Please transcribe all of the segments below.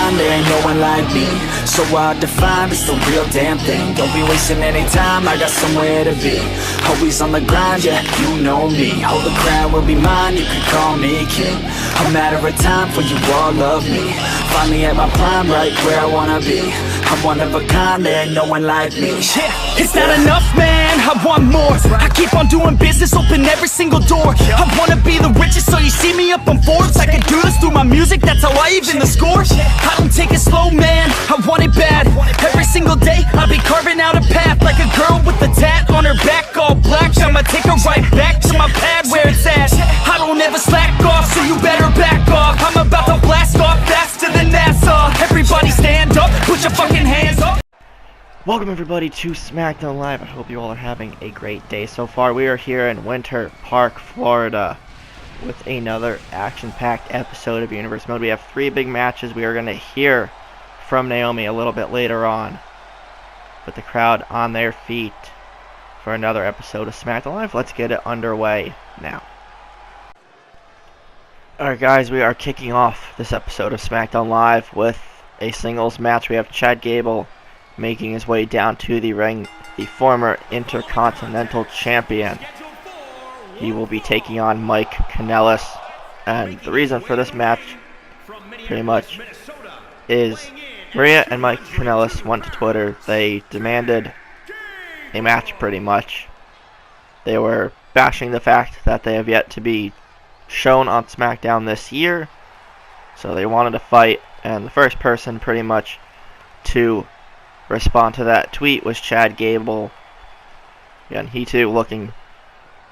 kind, there ain't no one like me. So hard to find, it's the real damn thing. Don't be wasting any time, I got somewhere to be. Always on the grind, yeah, you know me. Hold the crown will be mine, you can call me king. A matter of time for you all love me. Finally at my prime, right where I wanna be. I'm one of a kind, there ain't no one like me. Yeah, it's not enough, man, I want more. I keep on doing business, open every single door. I wanna be the richest, so you see me up on Forbes. I can do this through my music, that's how I even the score. I don't take it slow, man, I want it bad. Every single day, I'll be carving out a path. Like a girl with a tat on her back, all black. I'ma take her right back to my pad where it's at. I don't ever slack off, so you better back off. I'm about to blast off faster than NASA. Everybody stand up, put your fucking hands up. Welcome everybody to SmackDown Live. I hope you all are having a great day so far. We are here in Winter Park, Florida with another action-packed episode of Universe Mode. We have 3 big matches. We are going to hear from Naomi a little bit later on with the crowd on their feet for another episode of SmackDown Live. Let's get it underway now. Alright guys, we are kicking off this episode of SmackDown Live with a singles match. We have Chad Gable making his way down to the ring, the former Intercontinental Champion. He will be taking on Mike Kanellis, and the reason for this match, pretty much, is Maria and Mike Kanellis went to Twitter. They demanded a match, pretty much. They were bashing the fact that they have yet to be shown on SmackDown this year, so they wanted to fight, and the first person pretty much to respond to that tweet was Chad Gable. Again, he too looking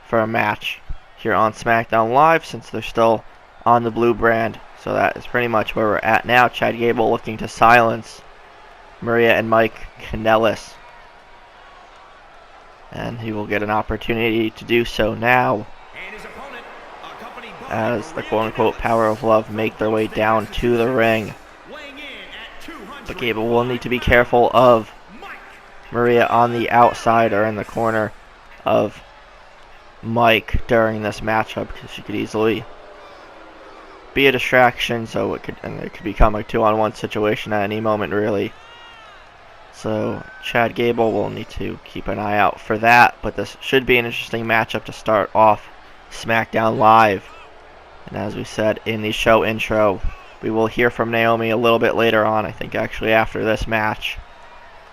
for a match here on SmackDown Live since they're still on the blue brand. So that is pretty much where we're at now. Chad Gable looking to silence Maria and Mike Kanellis, and he will get an opportunity to do so now as the quote-unquote Power of Love make their way down to the ring. But Gable will need to be careful of Maria on the outside or in the corner of Mike during this matchup, because she could easily be a distraction, so it could become a 2-on-1 situation at any moment, really. So Chad Gable will need to keep an eye out for that, but this should be an interesting matchup to start off SmackDown Live. And as we said in the show intro, we will hear from Naomi a little bit later on, I think actually after this match.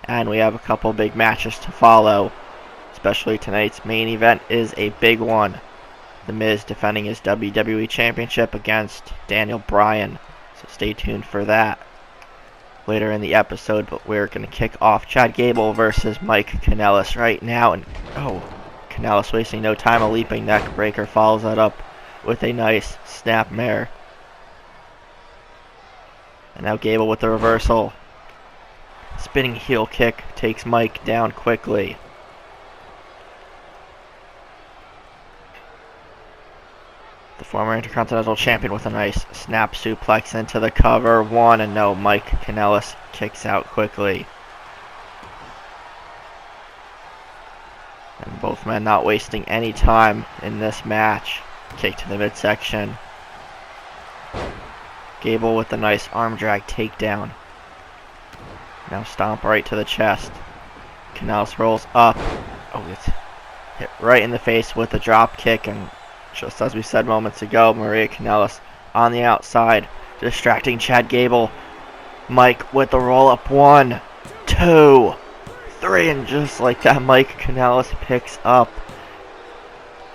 And we have a couple big matches to follow. Especially tonight's main event is a big one. The Miz defending his WWE Championship against Daniel Bryan. So stay tuned for that later in the episode. But we're going to kick off Chad Gable versus Mike Kanellis right now. And Kanellis wasting no time. A leaping neck breaker follows that up with a nice snapmare. And now Gable with the reversal. Spinning heel kick takes Mike down quickly. The former Intercontinental Champion with a nice snap suplex into the cover. 1 and no, Mike Kanellis kicks out quickly. And both men not wasting any time in this match. Kick to the midsection. Gable with the nice arm drag takedown. Now stomp right to the chest. Kanellis rolls up. Oh, it's hit right in the face with the drop kick, and just as we said moments ago, Maria Kanellis on the outside, distracting Chad Gable. Mike with the roll up. 1, 2, 3, and just like that, Mike Kanellis picks up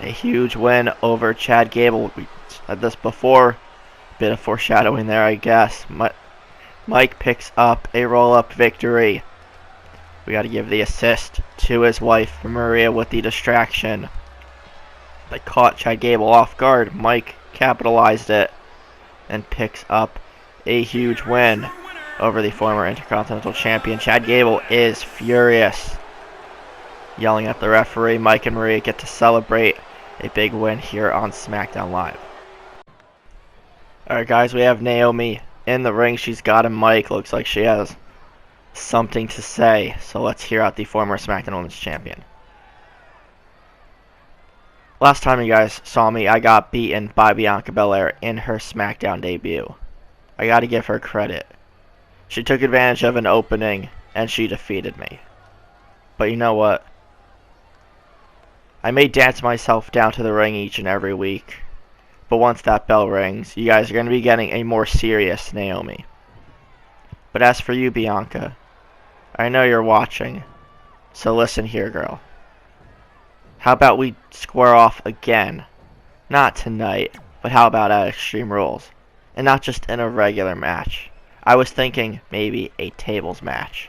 a huge win over Chad Gable. We said this before. Bit of foreshadowing there, I guess. Mike picks up a roll-up victory. We got to give the assist to his wife, Maria, with the distraction. They caught Chad Gable off guard. Mike capitalized it and picks up a huge win over the former Intercontinental Champion. Chad Gable is furious, yelling at the referee. Mike and Maria get to celebrate a big win here on SmackDown Live. Alright guys, we have Naomi in the ring. She's got a mic. Looks like she has something to say. So let's hear out the former SmackDown Women's Champion. Last time you guys saw me, I got beaten by Bianca Belair in her SmackDown debut. I gotta give her credit. She took advantage of an opening, and she defeated me. But you know what? I may dance myself down to the ring each and every week, but once that bell rings, you guys are going to be getting a more serious Naomi. But as for you, Bianca, I know you're watching, so listen here, girl. How about we square off again? Not tonight, but how about at Extreme Rules? And not just in a regular match. I was thinking maybe a tables match.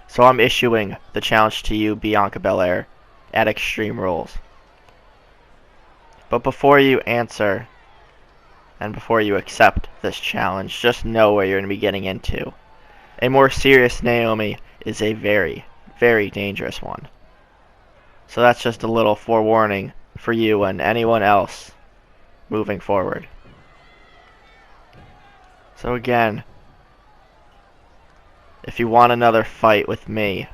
So I'm issuing the challenge to you, Bianca Belair, at Extreme Rules. But before you answer, and before you accept this challenge, just know where you're going to be getting into. A more serious Naomi is a very, very dangerous one. So that's just a little forewarning for you and anyone else moving forward. So again, if you want another fight with me,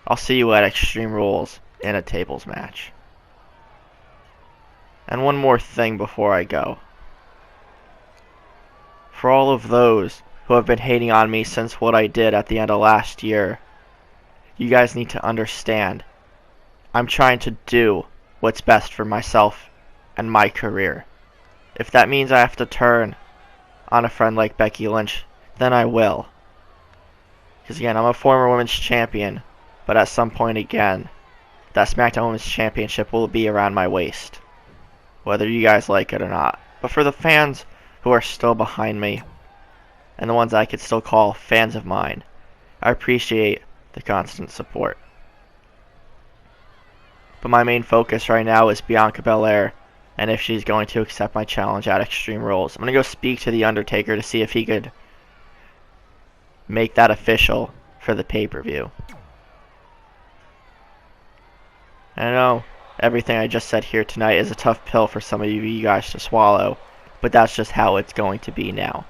I'll see you at Extreme Rules in a tables match. And one more thing before I go. For all of those who have been hating on me since what I did at the end of last year, you guys need to understand, I'm trying to do what's best for myself and my career. If that means I have to turn on a friend like Becky Lynch, then I will. Because again, I'm a former women's champion, but at some point again, that SmackDown Women's Championship will be around my waist, whether you guys like it or not. But for the fans who are still behind me, and the ones I could still call fans of mine, I appreciate the constant support. But my main focus right now is Bianca Belair, and if she's going to accept my challenge at Extreme Rules. I'm going to go speak to The Undertaker to see if he could make that official for the pay-per-view. I know everything I just said here tonight is a tough pill for some of you guys to swallow, but that's just how it's going to be now.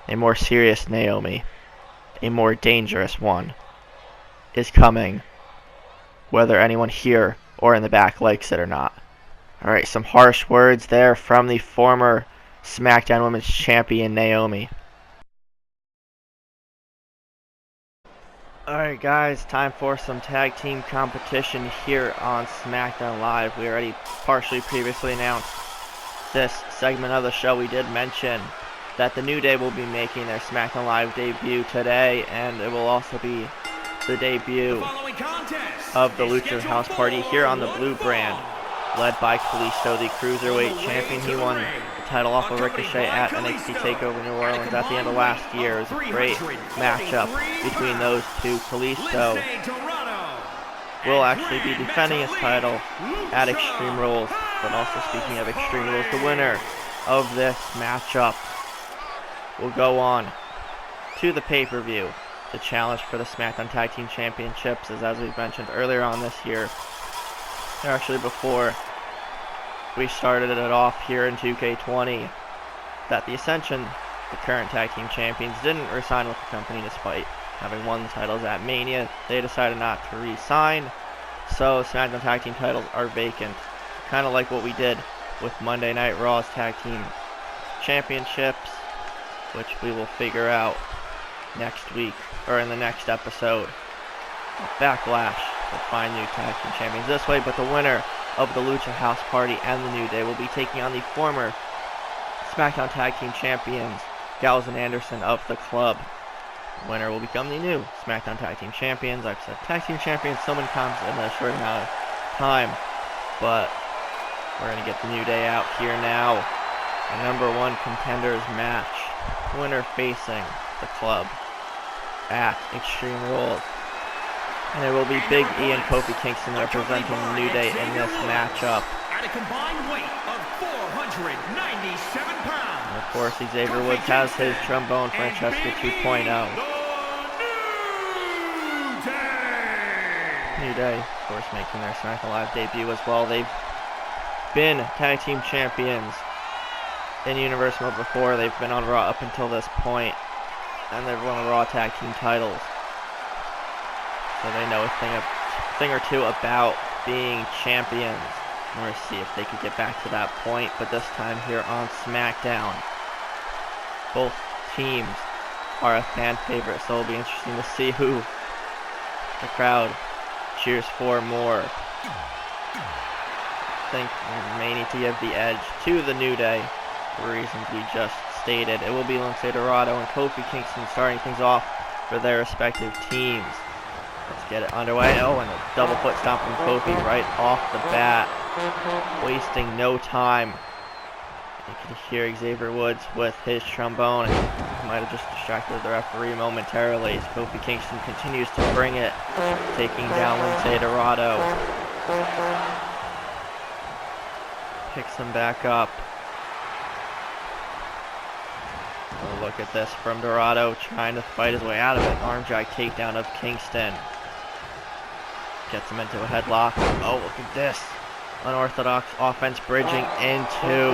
A more serious Naomi, a more dangerous one, is coming, whether anyone here or in the back likes it or not. Alright, some harsh words there from the former SmackDown Women's Champion, Naomi. Alright guys, time for some tag team competition here on SmackDown Live. We already partially previously announced this segment of the show. We did mention that the New Day will be making their SmackDown Live debut today, and it will also be the debut of the Lucha House Party here on the Blue brand, led by Kalisto, the Cruiserweight Champion. He won the title off of Ricochet at NXT TakeOver New Orleans at the end of last year. It was a great matchup between those two. Kalisto will actually be defending his title at Extreme Rules. But also, speaking of Extreme Rules, the winner of this matchup will go on to the pay-per-view to challenge for the SmackDown Tag Team Championships, as we've mentioned earlier on this year. Actually, before we started it off here in 2K20, that the Ascension, the current tag team champions, didn't resign with the company despite having won the titles at Mania. They decided not to re-sign, so SmackDown tag team titles are vacant. Kind of like what we did with Monday Night Raw's tag team championships, which we will figure out next week, or in the next episode. Backlash will find new tag team champions this way, but the winner of the Lucha House Party and the New Day will be taking on the former SmackDown Tag Team Champions, Gallows and Anderson of the Club. The winner will become the new SmackDown Tag Team Champions. I've said Tag Team Champions so many times in a short amount of time, but we're going to get the New Day out here now. A #1 contenders match. Winner facing the Club at Extreme Rules. And it will be Big E and Kofi Kingston representing the New Day in this matchup. At a combined weight of 497 pounds. And of course, Xavier Woods has his trombone Francesca 2.0. New Day, of course, making their SmackDown Live debut as well. They've been tag team champions in Universal before. They've been on Raw up until this point, and they've won the Raw tag team titles. So they know a thing or two about being champions. We're going to see if they could get back to that point, but this time here on SmackDown, both teams are a fan favorite, so it'll be interesting to see who the crowd cheers for more. I think we may need to give the edge to the New Day for reasons we just stated. It will be Lince Dorado and Kofi Kingston starting things off for their respective teams. Let's get it underway. Oh, and a double foot stomp from Kofi right off the bat, wasting no time. You can hear Xavier Woods with his trombone. He might have just distracted the referee momentarily as Kofi Kingston continues to bring it, taking down Lince Dorado. Picks him back up. Oh, look at this from Dorado, trying to fight his way out of it. Arm drag takedown of Kingston. Gets him into a headlock. Oh, look at this. Unorthodox offense bridging into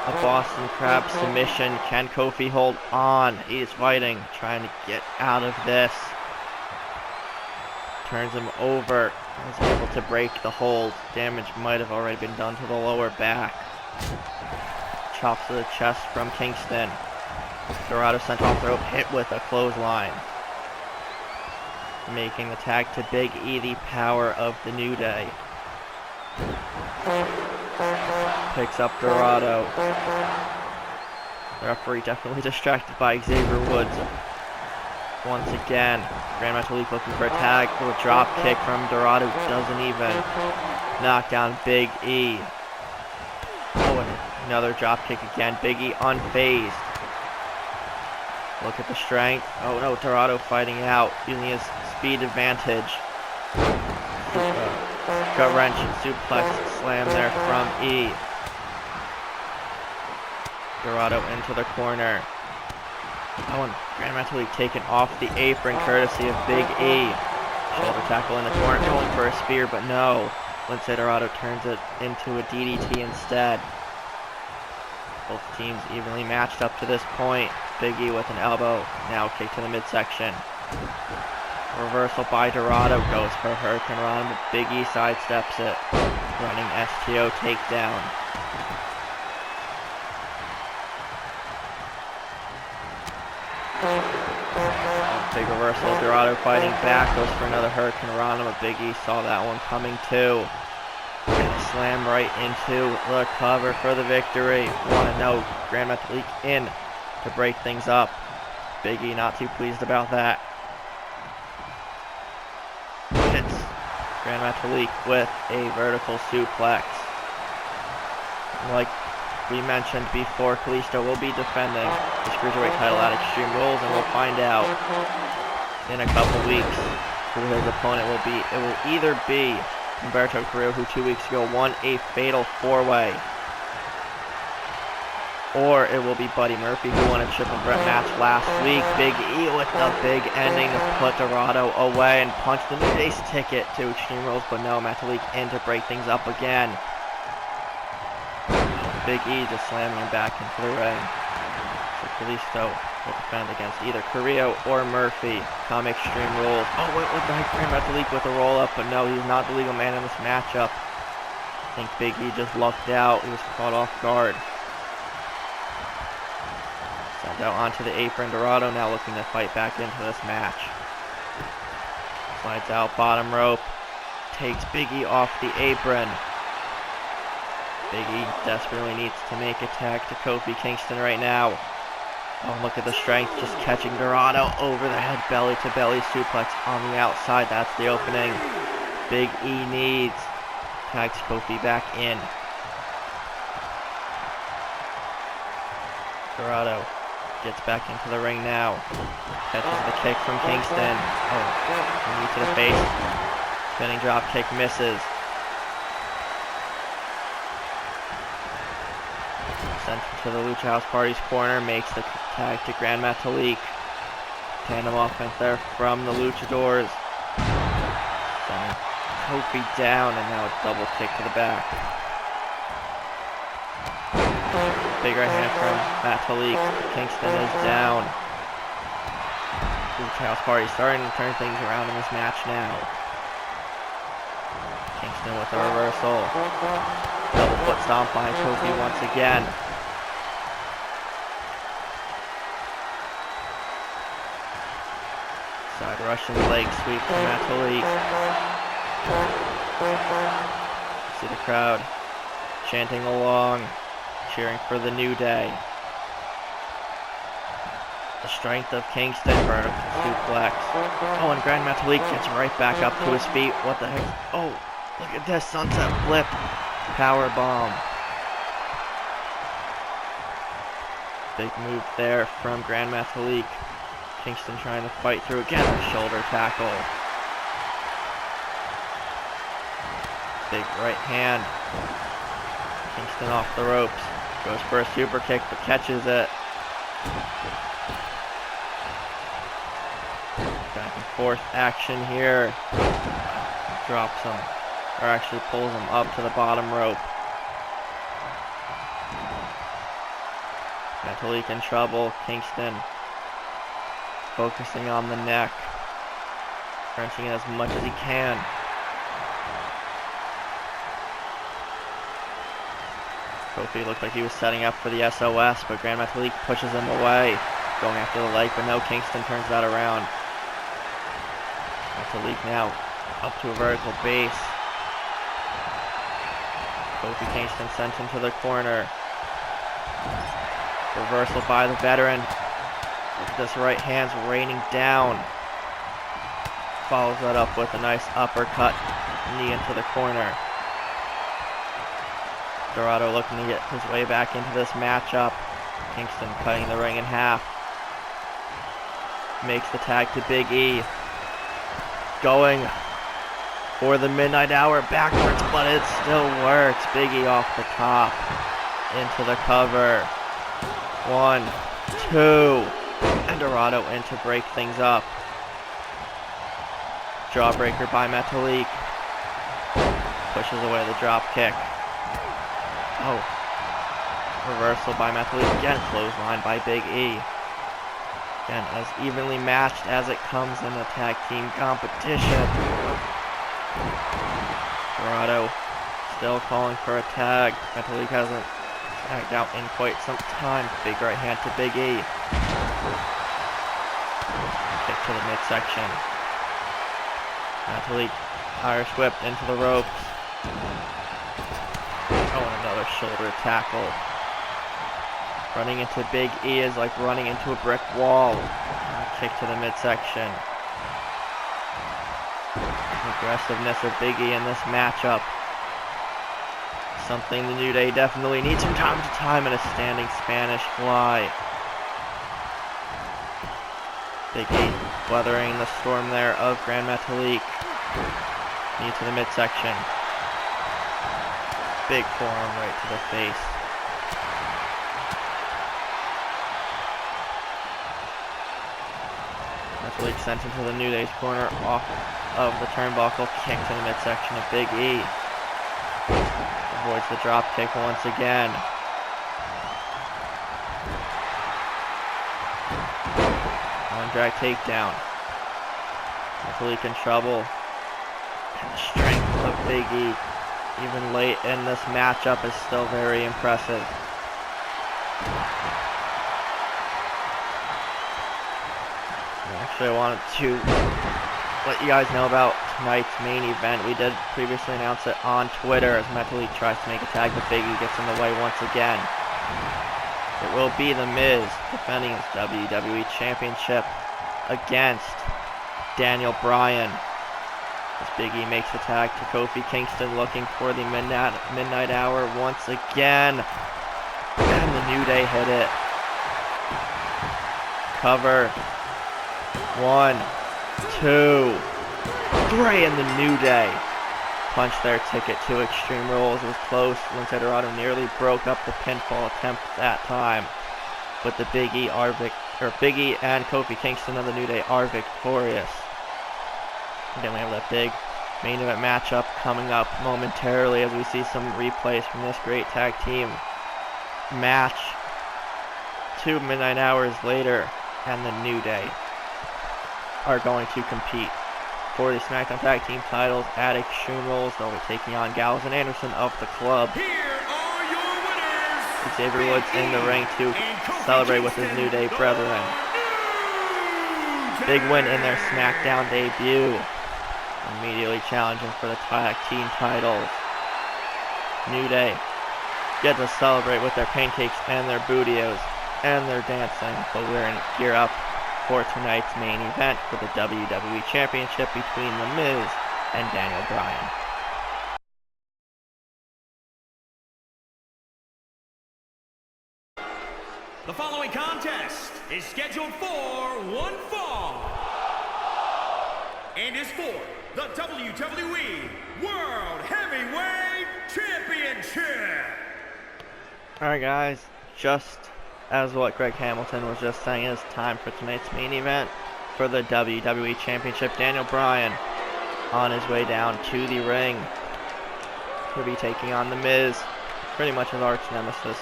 a Boston Crab submission. Can Kofi hold on? He is fighting, trying to get out of this. Turns him over. Is able to break the hold. Damage might have already been done to the lower back. Chops to the chest from Kingston. Dorado sent off the rope, hit with a clothesline. Making the tag to Big E the power of the New Day. Picks up Dorado. The referee definitely distracted by Xavier Woods. Once again, Grand Metalik looking for a tag. A drop kick from Dorado. Doesn't even knock down Big E. Oh, and another drop kick again. Big E unfazed. Look at the strength. Oh no, Dorado fighting out, using his speed advantage. Gut wrench and suplex slam there from E. Dorado into the corner. Oh, and Grand Metalik taken off the apron courtesy of Big E. Shoulder tackle in the corner, going for a spear, but no. Lince Dorado turns it into a DDT instead. Both teams evenly matched up to this point. Big E with an elbow, now kick to the midsection. Reversal by Dorado, goes for Hurricane Run, but Big E sidesteps it. Running STO takedown. Big reversal, Dorado fighting back, goes for another Hurricane Run, but Big E saw that one coming too. Slam right into the cover for the victory. Want to know, Grand Metalik in to break things up. Big E not too pleased about that. Hits Grand Metalik with a vertical suplex. Like we mentioned before, Kalisto will be defending his Cruiserweight title at Extreme Rules, and we'll find out in a couple weeks who his opponent will be. It will either be Humberto Carrillo, who 2 weeks ago won a fatal 4-way, or it will be Buddy Murphy, who won a triple threat match last week. Big E with the big ending to put Dorado away and punch the New Day's ticket to Extreme Rules, but no, Metalik in to break things up again. Big E just slamming him back into the ring. So Kalisto will defend against either Carrillo or Murphy come Extreme Rules. Oh, wait, with Grand Metalik with a roll-up, but no, he's not the legal man in this matchup. I think Big E just lucked out. He was caught off guard. Sent out onto the apron. Dorado now looking to fight back into this match. Slides out bottom rope. Takes Big E off the apron. Big E desperately needs to make a tag to Kofi Kingston right now. Oh, look at the strength, just catching Dorado over the head, belly-to-belly suplex on the outside. That's the opening Big E needs. Tags Kofi back in. Dorado gets back into the ring now. Catches the kick from Kingston. Oh, knee to the face. Spinning drop kick misses. Sent to the Lucha House Party's corner, makes the tag to Grand Metalik. Tandem offense there from the Luchadors. Sending Kofi down, and now a double kick to the back. Big right hand from Metalik. Kingston is down. Lucha House Party starting to turn things around in this match now. Kingston with a reversal. Double foot stomp by Kofi once again. Side Russian leg sweep from Metalik. See the crowd chanting along, cheering for the New Day. The strength of Kingston, vertical suplex. Oh, and Grand Metalik gets right back up to his feet. What the heck? Oh, look at this sunset flip. Power bomb. Big move there from Grand Metalik. Kingston trying to fight through again. Shoulder tackle. Big right hand. Kingston off the ropes. Goes for a super kick, but catches it. Back and forth action here. Drops him. Or actually pulls him up to the bottom rope. Metalik in trouble. Kingston focusing on the neck. Wrenching it as much as he can. Kofi looked like he was setting up for the SOS, but Grand Metalik pushes him away. Going after the leg, but no, Kingston turns that around. Metalik now up to a vertical base. Kofi Kingston sent into the corner. Reversal by the veteran. This right hand's raining down. Follows that up with a nice uppercut. Knee into the corner. Dorado looking to get his way back into this matchup. Kingston cutting the ring in half. Makes the tag to Big E. Going for the Midnight Hour backwards, but it still works. Big E off the top. Into the cover. 1, 2. And Dorado in to break things up. Jawbreaker by Metalik. Pushes away the drop kick. Oh. Reversal by Metalik. Again, clothesline by Big E. Again, as evenly matched as it comes in a tag team competition. Dorado still calling for a tag. Metalik hasn't tagged out in quite some time. Big right hand to Big E. Kick to the midsection. Metalik Irish whipped into the ropes. Oh, and another shoulder tackle. Running into Big E is like running into a brick wall. Kick to the midsection. Aggressiveness of Big E in this matchup. Something the New Day definitely needs from time to time in a standing Spanish fly. Big E weathering the storm there of Grand Metalik. Knee to the midsection. Big forearm right to the face. Metalik sent into the New Day's corner off of the turnbuckle. Kick to the midsection of Big E. Avoids the drop kick once again. Arm drag takedown. Metalik in trouble. And the strength of Big E, even late in this matchup, is still very impressive. Actually, I wanted to let you guys know about tonight's main event. We did previously announce it on Twitter as Metalik tries to make a tag, but Big E gets in the way once again. It will be The Miz defending his WWE Championship against Daniel Bryan. As Big E makes the tag to Kofi Kingston, looking for the Midnight Hour once again. And the New Day hit it. Cover. 1, 2, 3, and the New Day punched their ticket to Extreme Rules. It was close. Lince Dorado nearly broke up the pinfall attempt that time. But the Big E and Kofi Kingston of the New Day are victorious. Again, we have that big main event matchup coming up momentarily as we see some replays from this great tag team match. 2 midnight hours later, and the New Day are going to compete for the SmackDown Tag Team titles at Extreme Rules. They'll be taking on Gallows and Anderson of the Club. Here are your winners. Xavier Woods in the ring to celebrate with his New Day brethren. Big win in their SmackDown debut. Immediately challenging for the tag team titles. New Day get to celebrate with their pancakes and their bootios and their dancing, but we're going to gear up for tonight's main event for the WWE Championship between The Miz and Daniel Bryan. The following contest is scheduled for one fall and is for the WWE World Heavyweight Championship. Alright guys, just as what Greg Hamilton was just saying, it's time for tonight's main event for the WWE Championship. Daniel Bryan on his way down to the ring. He'll be taking on The Miz, pretty much his arch nemesis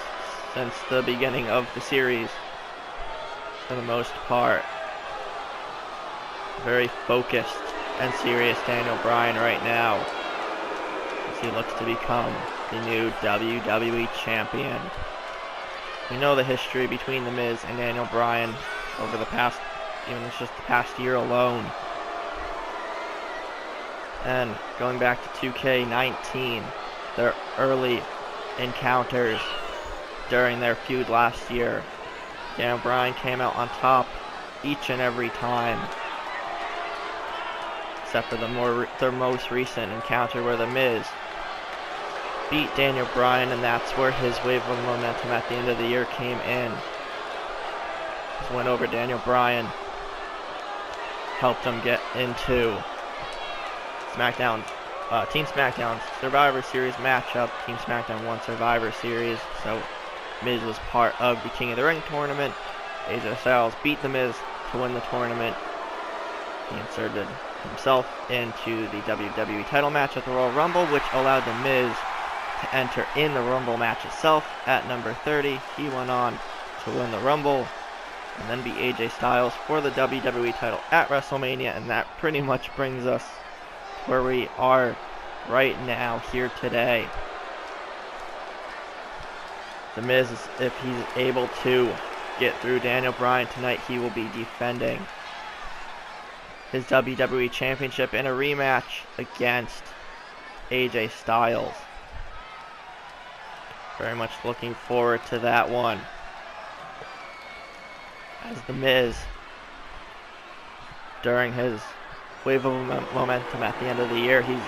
since the beginning of the series, for the most part. Very focused and serious Daniel Bryan right now, as he looks to become the new WWE Champion. We know the history between The Miz and Daniel Bryan over the past, even just the past year alone. And going back to 2K20, their early encounters during their feud last year, Daniel Bryan came out on top each and every time, except for their most recent encounter where The Miz beat Daniel Bryan, and that's where his wave of momentum at the end of the year came in. His win over Daniel Bryan helped him get into SmackDown, Team SmackDown's Survivor Series matchup. Team SmackDown won Survivor Series, so Miz was part of the King of the Ring tournament. AJ Styles beat The Miz to win the tournament. He inserted himself into the WWE title match at the Royal Rumble, which allowed The Miz to enter in the Rumble match itself at number 30. He went on to win the Rumble and then beat AJ Styles for the WWE title at WrestleMania, and that pretty much brings us where we are right now here today. The Miz, if he's able to get through Daniel Bryan tonight, he will be defending his WWE Championship in a rematch against AJ Styles. Very much looking forward to that one, as The Miz, during his wave of momentum at the end of the year, he's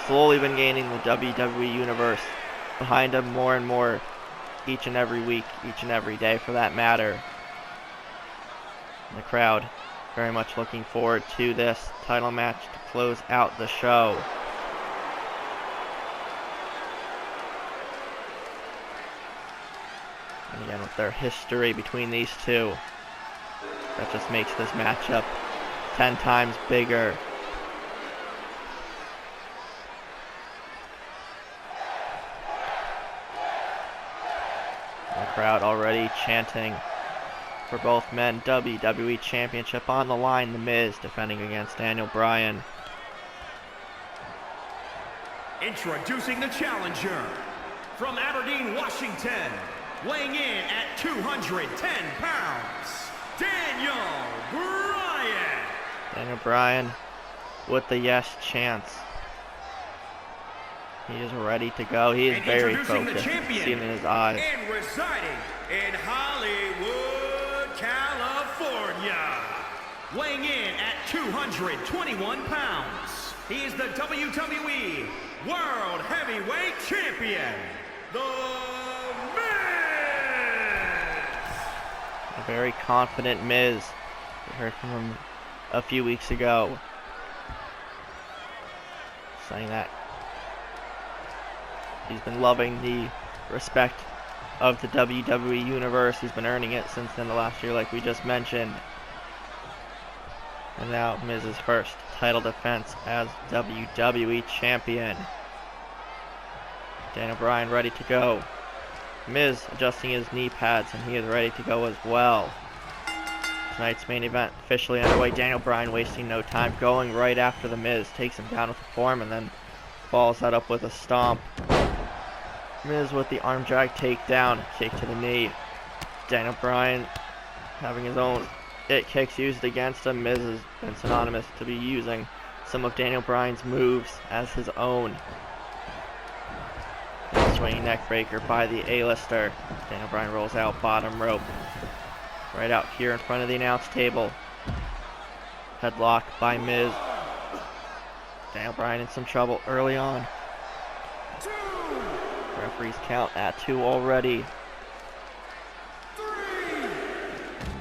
slowly been gaining the WWE Universe behind him more and more each and every week, each and every day for that matter. And the crowd very much looking forward to this title match to close out the show. And again, with their history between these two, that just makes this matchup 10 times bigger. The crowd already chanting for both men. WWE Championship on the line. The Miz defending against Daniel Bryan. Introducing the challenger from Aberdeen, Washington, weighing in at 210 pounds, Daniel Bryan. Daniel Bryan with the yes chance. He is ready to go. He is very focused. Seen in his eyes. And residing in Hollywood, California, weighing in at 221 pounds, he is the WWE World Heavyweight Champion, The A very confident Miz. We heard from him a few weeks ago, saying that he's been loving the respect of the WWE Universe. He's been earning it since the end of last year, like we just mentioned. And now Miz's first title defense as WWE Champion. Daniel Bryan ready to go. Miz adjusting his knee pads, and he is ready to go as well. Tonight's main event officially underway. Daniel Bryan wasting no time, going right after The Miz, takes him down with a form and then follows that up with a stomp. Miz with the arm drag takedown, kick to the knee. Daniel Bryan having his own it kicks used against him. Miz has been synonymous to be using some of Daniel Bryan's moves as his own. Swinging neck breaker by the A-lister. Daniel Bryan rolls out bottom rope. Right out here in front of the announce table. Headlock by Miz. Daniel Bryan in some trouble early on. Referees count at 2 already.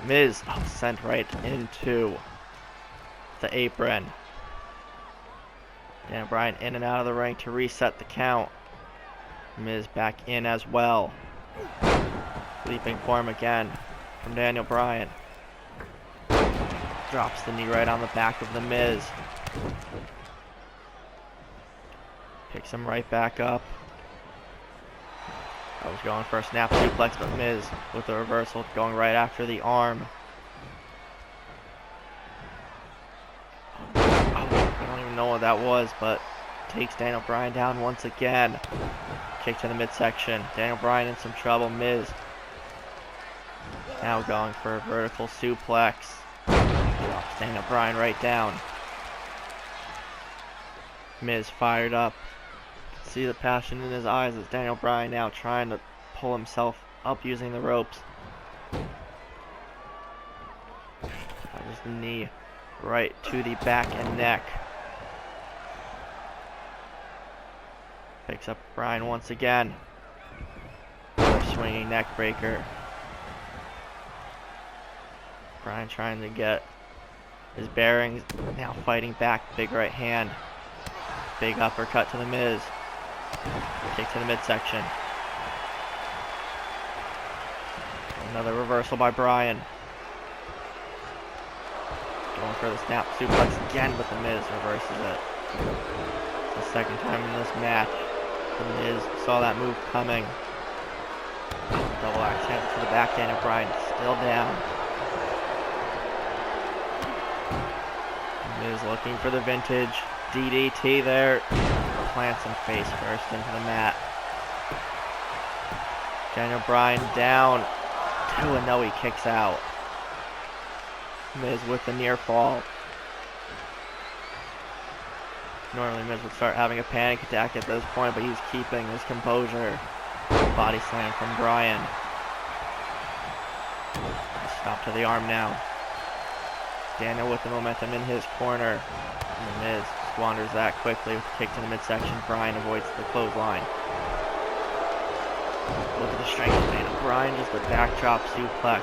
Miz sent right into the apron. Daniel Bryan in and out of the ring to reset the count. Miz back in as well. Leaping for him again from Daniel Bryan. Drops the knee right on the back of the Miz. Picks him right back up. I was going for a snap suplex, but Miz with the reversal going right after the arm. I don't even know what that was, but takes Daniel Bryan down once again. Kick to the midsection. Daniel Bryan in some trouble. Miz now going for a vertical suplex. Drops Daniel Bryan right down. Miz fired up. See the passion in his eyes as Daniel Bryan now trying to pull himself up using the ropes. Just the knee right to the back and neck. Picks up Bryan once again. Swinging neck breaker. Bryan trying to get his bearings. Now fighting back. Big right hand. Big uppercut to the Miz. Kick to the midsection. Another reversal by Bryan. Going for the snap suplex again, but the Miz reverses it. It's the second time in this match. The Miz saw that move coming. Double axe handle to the back. Daniel Bryan still down. The Miz looking for the vintage DDT there. Plants him face first into the mat. Daniel Bryan down. 2-0, he kicks out. Miz with the near fall. Normally Miz would start having a panic attack at this point, but he's keeping his composure. Body slam from Bryan. Stop to the arm now. Daniel with the momentum in his corner. And the Miz squanders that quickly with a kick to the midsection. Bryan avoids the clothesline. Look at the strength of Daniel Bryan, just a backdrop suplex.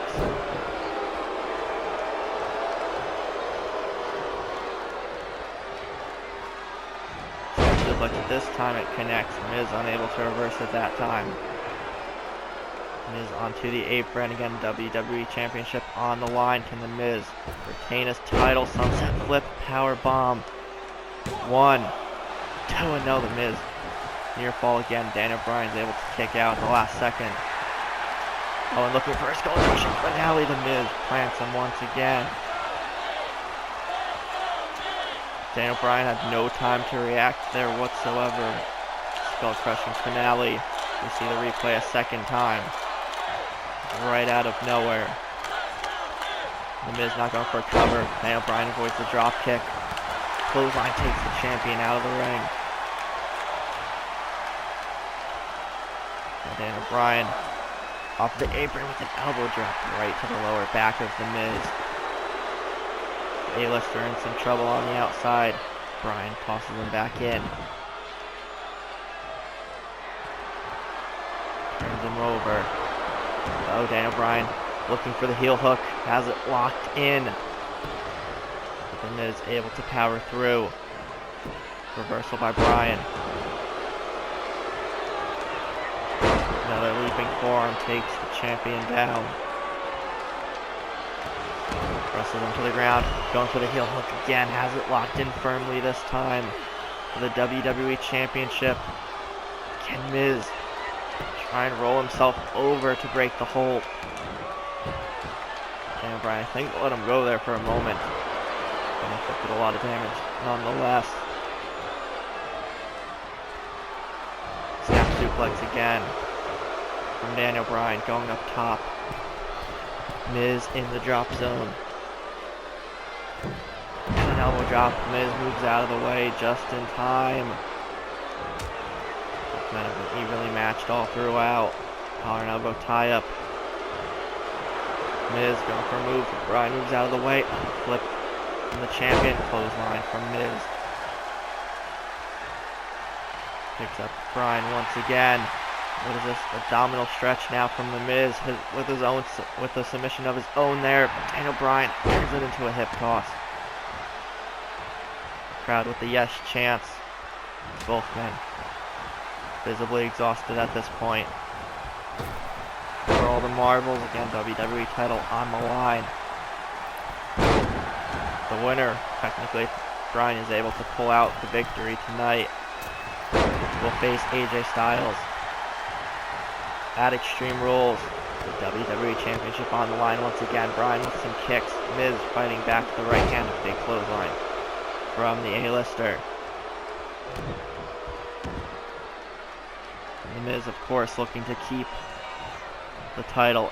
Suplex at this time it connects. Miz unable to reverse it that time. Miz onto the apron again. WWE Championship on the line. Can the Miz retain his title? Sunset flip, power bomb. 1, 2-0. The Miz near fall again. Daniel Bryan's able to kick out at the last second. Oh, and looking for a skull crushing finale. The Miz plants him once again. Daniel Bryan had no time to react there whatsoever. Skull crushing finale. We see the replay a second time. Right out of nowhere. The Miz not going for a cover. Daniel Bryan avoids the drop kick. Clothesline takes the champion out of the ring. And Daniel Bryan off the apron with an elbow drop right to the lower back of the Miz. A-lister in some trouble on the outside. Bryan tosses him back in. Turns him over. Oh, Daniel Bryan looking for the heel hook. Has it locked in. But the Miz able to power through. Reversal by Bryan. Another leaping forearm takes the champion down. Wrestles him to the ground. Going for the heel hook again. Has it locked in firmly this time. For the WWE Championship. Can Miz try and roll himself over to break the hold? Daniel Bryan, I think, let him go there for a moment. And inflicted a lot of damage nonetheless. Snap suplex again from Daniel Bryan going up top. Miz in the drop zone. And an elbow drop. Miz moves out of the way just in time. Kind of evenly matched all throughout. Collar and elbow tie up. Miz going for a move. Bryan moves out of the way. Flip from the champion. Clothesline from Miz. Picks up Bryan once again. What is this? Abdominal stretch now from the Miz with a submission of his own there. Daniel Bryan turns it into a hip toss. Crowd with the yes chants. Both men visibly exhausted at this point. For all the marbles, again, WWE title on the line. The winner, technically, Bryan is able to pull out the victory tonight. Will face AJ Styles at Extreme Rules. The WWE Championship on the line once again. Bryan with some kicks. Miz fighting back to the right hand. A big clothesline from the A-lister. The Miz, of course, looking to keep the title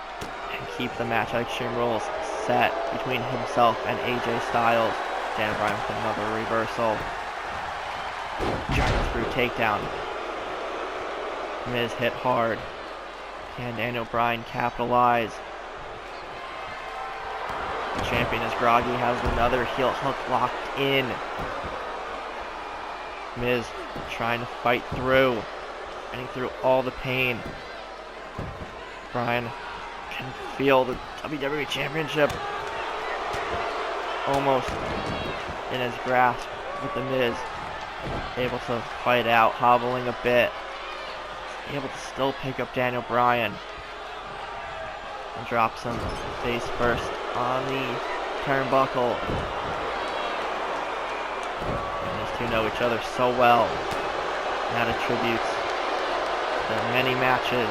and keep the match at Extreme Rules set between himself and AJ Styles. Daniel Bryan with another reversal. Giant screw takedown. Miz hit hard. Can Daniel Bryan capitalize? The champion is groggy, has another heel hook locked in. Miz trying to fight through. Getting through all the pain. Bryan can feel the WWE Championship almost in his grasp with the Miz. Able to fight out, hobbling a bit. Able to still pick up Daniel Bryan. And drops him face first on the turnbuckle. And these two know each other so well. And that attributes their many matches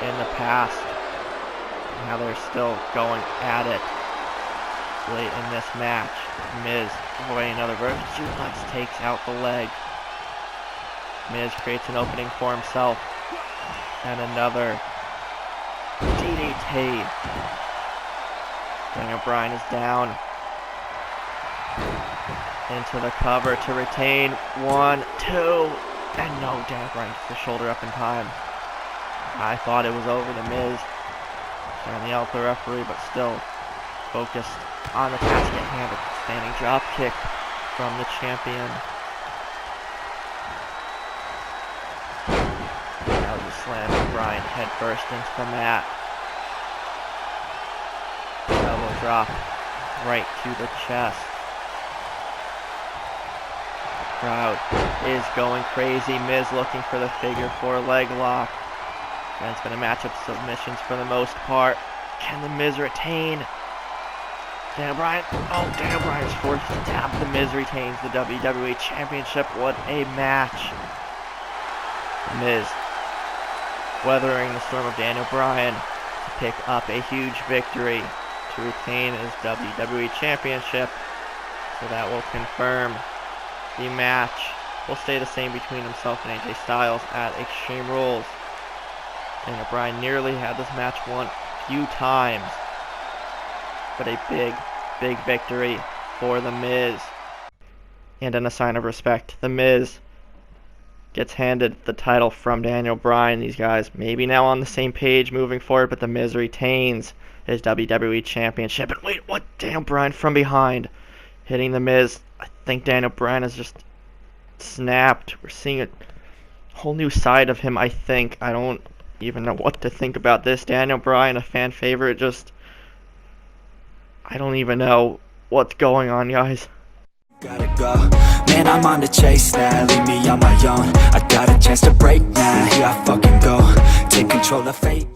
in the past. And how they're still going at it late in this match. Miz avoiding another vertical suplex, takes out the leg. Miz creates an opening for himself. And another DDT. Daniel Bryan is down. Into the cover to retain. 1, 2. And no, Daniel Bryan gets the shoulder up in time. I thought it was over. The Miz turning out the referee, but still focused on the task at hand. A standing drop kick from the champion. Now he's slamming Bryan headfirst into the mat. Elbow drop right to the chest. The crowd is going crazy. Miz looking for the figure 4 leg lock. And it's going to match up submissions for the most part. Can the Miz retain? Daniel Bryan. Oh, Daniel Bryan is forced to tap. The Miz retains the WWE Championship. What a match. The Miz weathering the storm of Daniel Bryan to pick up a huge victory to retain his WWE Championship. So that will confirm the match will stay the same between himself and AJ Styles at Extreme Rules. Daniel Bryan nearly had this match won a few times, but a big victory for The Miz. And in a sign of respect, The Miz gets handed the title from Daniel Bryan. These guys maybe now on the same page moving forward, but The Miz retains his WWE Championship. And wait, what? Daniel Bryan from behind, hitting The Miz. I think Daniel Bryan has just snapped. We're seeing a whole new side of him, I think. I don't even know what to think about this. Daniel Bryan, a fan favorite, I don't even know what's going on, guys. Gotta go, man, I'm on the chase now, leave me on my own. I got a chance to break now, here I fucking go. Take control of fate.